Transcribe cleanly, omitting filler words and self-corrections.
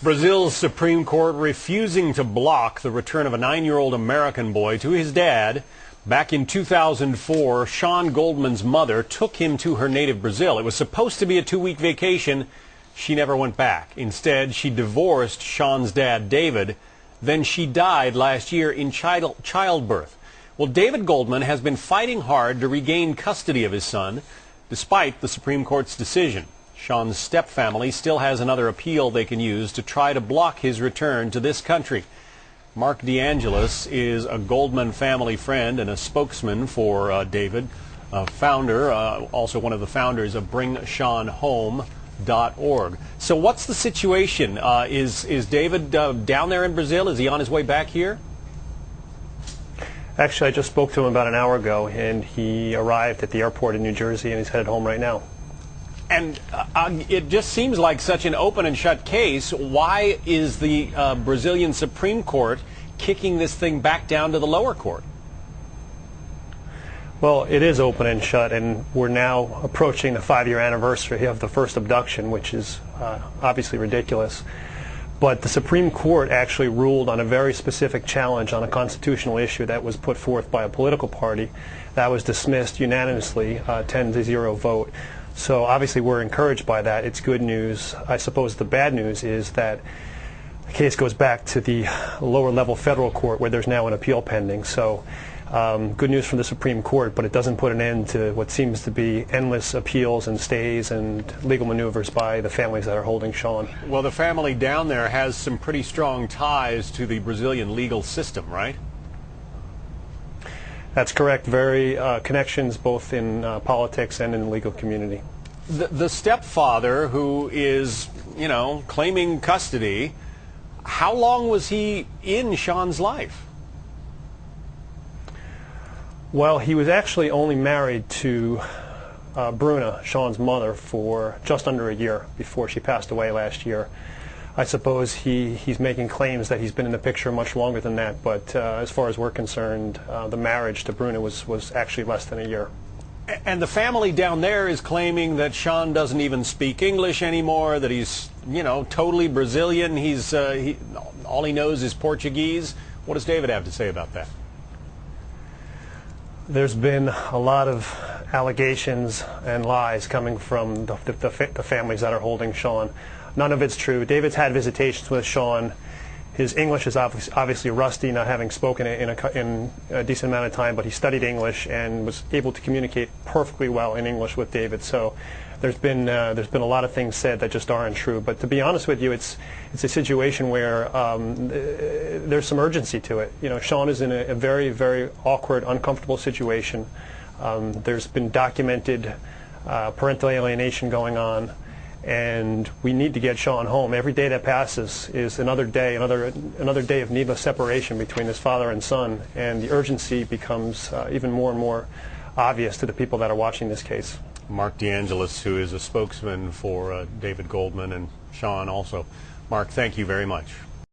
Brazil's Supreme Court refusing to block the return of a 9-year-old American boy to his dad. Back in 2004, Sean Goldman's mother took him to her native Brazil. It was supposed to be a 2-week vacation. She never went back. Instead, she divorced Sean's dad, David. Then she died last year in childbirth. Well, David Goldman has been fighting hard to regain custody of his son, despite the Supreme Court's decision. Sean's stepfamily still has another appeal they can use to try to block his return to this country. Mark DeAngelis is a Goldman family friend and a spokesman for David, a founder, also one of the founders of BringSeanHome.org. So what's the situation? Is David down there in Brazil? Is he on his way back here? Actually, I just spoke to him about an hour ago, and he arrived at the airport in New Jersey, and he's headed home right now. And it just seems like such an open and shut case. Why is the Brazilian Supreme Court kicking this thing back down to the lower court? Well, it is open and shut, and we're now approaching the 5-year anniversary of the first abduction, which is obviously ridiculous. But the Supreme Court actually ruled on a very specific challenge on a constitutional issue that was put forth by a political party. That was dismissed unanimously, 10-0 vote. So obviously we're encouraged by that. It's good news. I suppose the bad news is that the case goes back to the lower level federal court where there's now an appeal pending. So good news from the Supreme Court, but it doesn't put an end to what seems to be endless appeals and stays and legal maneuvers by the families that are holding Sean. Well, the family down there has some pretty strong ties to the Brazilian legal system, right? That's correct. Very connections both in politics and in the legal community. The stepfather who is, claiming custody, how long was he in Sean's life? Well, he was actually only married to Bruna, Sean's mother, for just under a year before she passed away last year. I suppose he's making claims that he's been in the picture much longer than that, but as far as we're concerned, the marriage to Bruna was actually less than a year. And the family down there is claiming that Sean doesn't even speak English anymore, that he's, totally Brazilian. All he knows is Portuguese. What does David have to say about that? There's been a lot of allegations and lies coming from the families that are holding Sean. None of it's true. David's had visitations with Sean. His English is obviously rusty, not having spoken it in a decent amount of time, but he studied English and was able to communicate perfectly well in English with David. So there's been a lot of things said that just aren't true. But to be honest with you, it's a situation where there's some urgency to it. Sean is in a very, very awkward, uncomfortable situation. There's been documented parental alienation going on. And we need to get Sean home. Every day that passes is another day of needless separation between his father and son, and the urgency becomes even more and more obvious to the people that are watching this case. Mark DeAngelis, who is a spokesman for David Goldman and Sean also. Mark, thank you very much.